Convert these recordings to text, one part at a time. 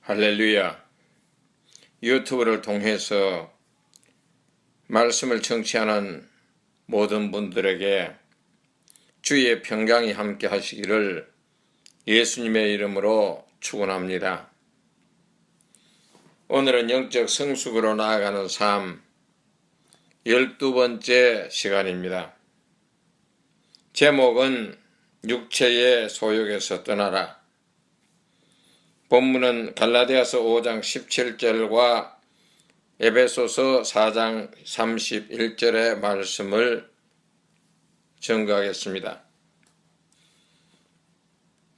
할렐루야. 유튜브를 통해서 말씀을 청취하는 모든 분들에게 주의 평강이 함께 하시기를 예수님의 이름으로 축원합니다. 오늘은 영적 성숙으로 나아가는 삶 12번째 시간입니다. 제목은 육체의 소욕에서 떠나라. 본문은 갈라디아서 5장 17절과 에베소서 4장 31절의 말씀을 증거하겠습니다.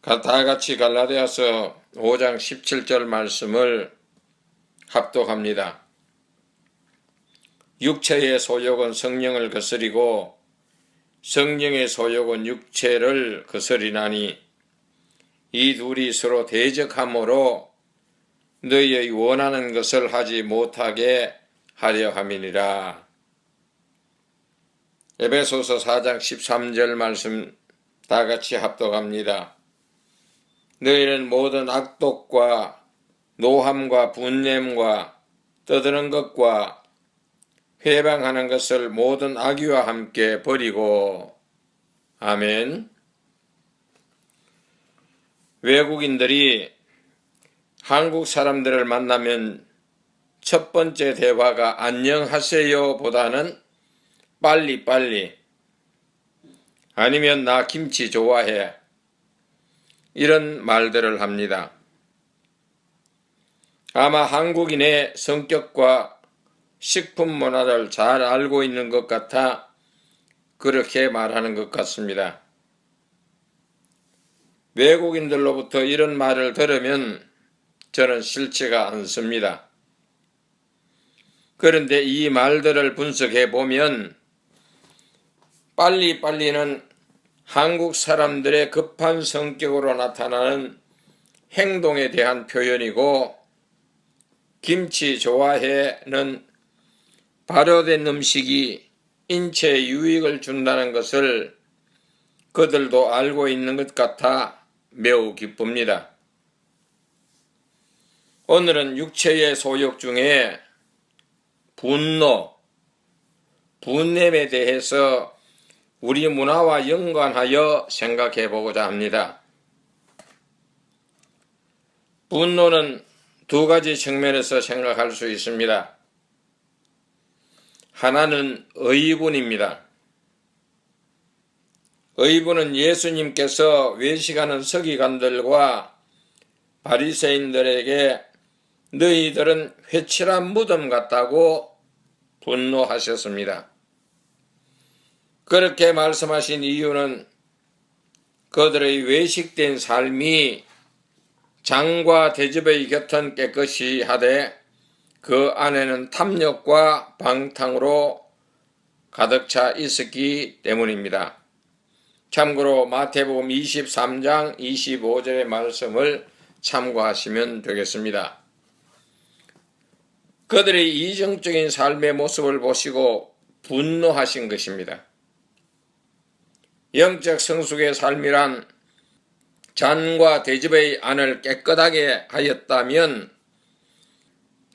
다 같이 갈라디아서 5장 17절 말씀을 합독합니다. 육체의 소욕은 성령을 거스리고 성령의 소욕은 육체를 거스리나니 이 둘이 서로 대적함으로 너희의 원하는 것을 하지 못하게 하려 함이니라. 에베소서 4장 13절 말씀 다 같이 합독합니다. 너희는 모든 악독과 노함과 분냄과 떠드는 것과 회방하는 것을 모든 악의와 함께 버리고. 아멘. 외국인들이 한국 사람들을 만나면 첫 번째 대화가 안녕하세요 보다는 빨리빨리 아니면 나 김치 좋아해 이런 말들을 합니다. 아마 한국인의 성격과 식품 문화를 잘 알고 있는 것 같아 그렇게 말하는 것 같습니다. 외국인들로부터 이런 말을 들으면 저는 싫지가 않습니다. 그런데 이 말들을 분석해 보면 빨리빨리는 한국 사람들의 급한 성격으로 나타나는 행동에 대한 표현이고 김치 좋아해는 발효된 음식이 인체에 유익을 준다는 것을 그들도 알고 있는 것 같아 매우 기쁩니다. 오늘은 육체의 소욕 중에 분노, 분냄에 대해서 우리 문화와 연관하여 생각해 보고자 합니다. 분노는 두 가지 측면에서 생각할 수 있습니다. 하나는 의분입니다. 의분은 예수님께서 외식하는 서기관들과 바리새인들에게 너희들은 회칠한 무덤 같다고 분노하셨습니다. 그렇게 말씀하신 이유는 그들의 외식된 삶이 장과 대접의 곁은 깨끗이 하되 그 안에는 탐욕과 방탕으로 가득 차 있었기 때문입니다. 참고로 마태복음 23장 25절의 말씀을 참고하시면 되겠습니다. 그들의 이정적인 삶의 모습을 보시고 분노하신 것입니다. 영적 성숙의 삶이란 잔과 대접의 안을 깨끗하게 하였다면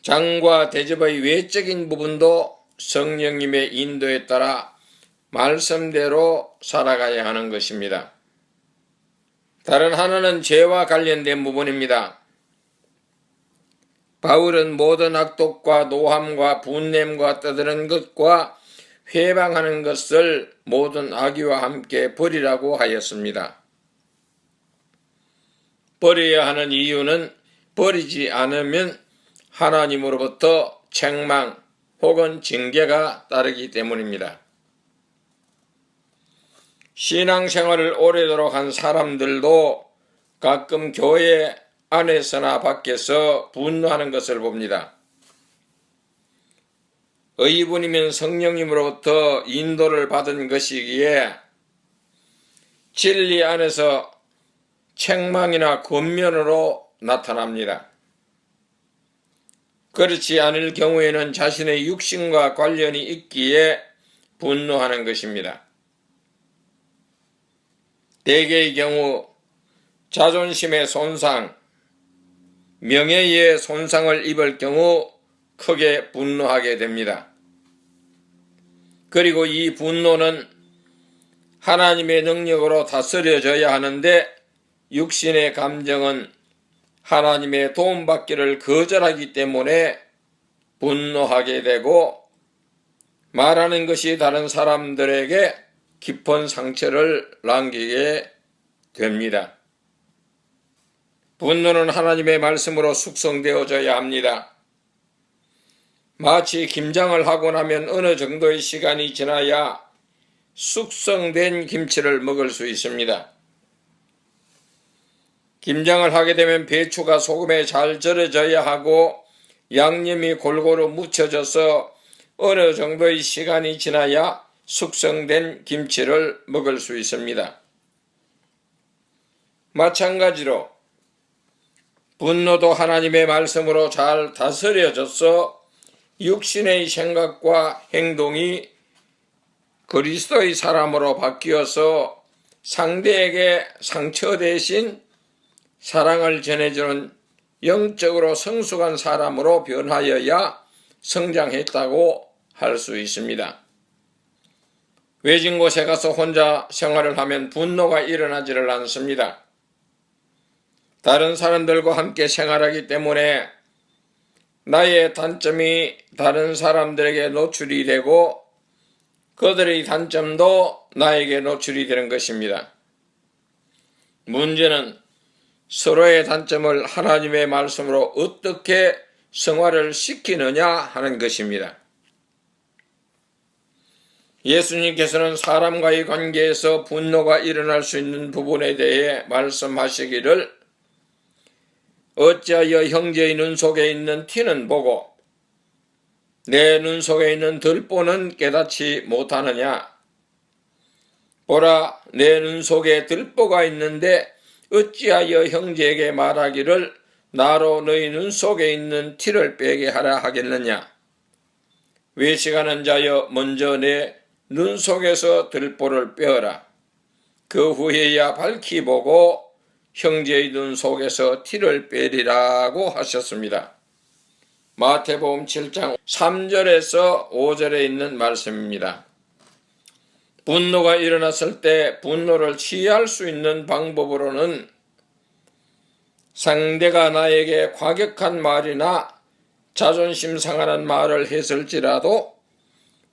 잔과 대접의 외적인 부분도 성령님의 인도에 따라 말씀대로 살아가야 하는 것입니다. 다른 하나는 죄와 관련된 부분입니다. 바울은 모든 악독과 노함과 분냄과 떠드는 것과 회방하는 것을 모든 악의와 함께 버리라고 하였습니다. 버려야 하는 이유는 버리지 않으면 하나님으로부터 책망 혹은 징계가 따르기 때문입니다. 신앙생활을 오래도록 한 사람들도 가끔 교회 안에서나 밖에서 분노하는 것을 봅니다. 의분이면 성령님으로부터 인도를 받은 것이기에 진리 안에서 책망이나 권면으로 나타납니다. 그렇지 않을 경우에는 자신의 육신과 관련이 있기에 분노하는 것입니다. 대개의 경우 자존심의 손상, 명예에 손상을 입을 경우 크게 분노하게 됩니다. 그리고 이 분노는 하나님의 능력으로 다스려져야 하는데 육신의 감정은 하나님의 도움받기를 거절하기 때문에 분노하게 되고 말하는 것이 다른 사람들에게 깊은 상처를 남기게 됩니다. 분노는 하나님의 말씀으로 숙성되어져야 합니다. 마치 김장을 하고 나면 어느 정도의 시간이 지나야 숙성된 김치를 먹을 수 있습니다. 김장을 하게 되면 배추가 소금에 잘 절여져야 하고 양념이 골고루 묻혀져서 어느 정도의 시간이 지나야 숙성된 김치를 먹을 수 있습니다. 마찬가지로 분노도 하나님의 말씀으로 잘 다스려져서 육신의 생각과 행동이 그리스도의 사람으로 바뀌어서 상대에게 상처 대신 사랑을 전해주는 영적으로 성숙한 사람으로 변하여야 성장했다고 할 수 있습니다. 외진 곳에 가서 혼자 생활을 하면 분노가 일어나지를 않습니다. 다른 사람들과 함께 생활하기 때문에 나의 단점이 다른 사람들에게 노출이 되고 그들의 단점도 나에게 노출이 되는 것입니다. 문제는 서로의 단점을 하나님의 말씀으로 어떻게 승화를 시키느냐 하는 것입니다. 예수님께서는 사람과의 관계에서 분노가 일어날 수 있는 부분에 대해 말씀하시기를 어찌하여 형제의 눈 속에 있는 티는 보고 내 눈 속에 있는 들보는 깨닫지 못하느냐. 보라, 내 눈 속에 들보가 있는데 어찌하여 형제에게 말하기를 나로 너희 눈 속에 있는 티를 빼게 하라 하겠느냐. 외식하는 자여 먼저 내 눈 속에서 들보를 빼어라. 그 후에야 밝히 보고 형제의 눈 속에서 티를 빼리라고 하셨습니다. 마태복음 7장 3절에서 5절에 있는 말씀입니다. 분노가 일어났을 때 분노를 치유할 수 있는 방법으로는 상대가 나에게 과격한 말이나 자존심 상하는 말을 했을지라도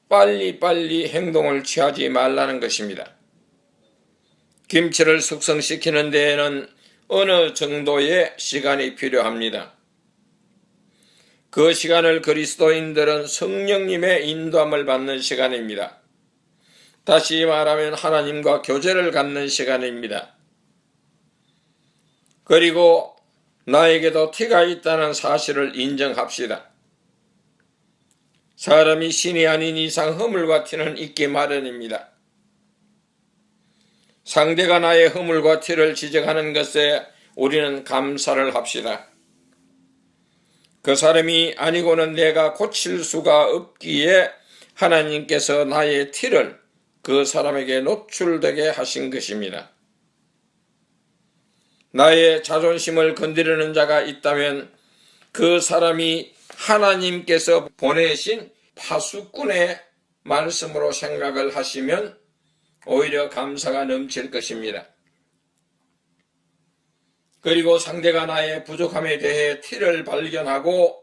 빨리빨리 행동을 취하지 말라는 것입니다. 김치를 숙성시키는 데에는 어느 정도의 시간이 필요합니다. 그 시간을 그리스도인들은 성령님의 인도함을 받는 시간입니다. 다시 말하면 하나님과 교제를 갖는 시간입니다. 그리고 나에게도 티가 있다는 사실을 인정합시다. 사람이 신이 아닌 이상 허물과 티는 있기 마련입니다. 상대가 나의 허물과 티를 지적하는 것에 우리는 감사를 합시다. 그 사람이 아니고는 내가 고칠 수가 없기에 하나님께서 나의 티를 그 사람에게 노출되게 하신 것입니다. 나의 자존심을 건드리는 자가 있다면 그 사람이 하나님께서 보내신 파수꾼의 말씀으로 생각을 하시면 오히려 감사가 넘칠 것입니다. 그리고 상대가 나의 부족함에 대해 티를 발견하고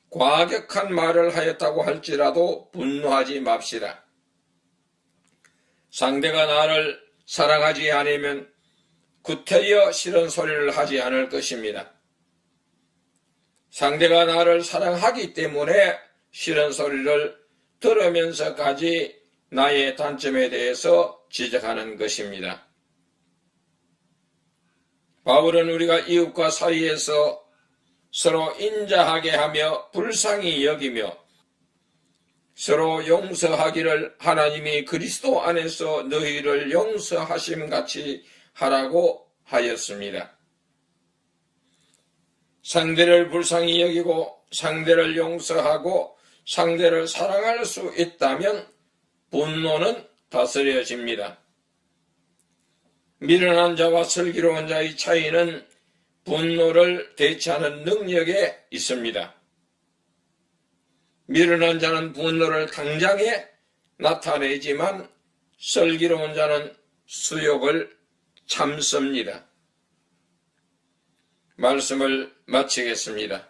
과격한 말을 하였다고 할지라도 분노하지 맙시다. 상대가 나를 사랑하지 않으면 구태여 싫은 소리를 하지 않을 것입니다. 상대가 나를 사랑하기 때문에 싫은 소리를 들으면서까지 나의 단점에 대해서 지적하는 것입니다. 바울은 우리가 이웃과 사이에서 서로 인자하게 하며 불쌍히 여기며 서로 용서하기를 하나님이 그리스도 안에서 너희를 용서하심 같이 하라고 하였습니다. 상대를 불쌍히 여기고 상대를 용서하고 상대를 사랑할 수 있다면 분노는 다스려집니다. 미련한 자와 슬기로운 자의 차이는 분노를 대처하는 능력에 있습니다. 미련한 자는 분노를 당장에 나타내지만 슬기로운 자는 수욕을 참습니다. 말씀을 마치겠습니다.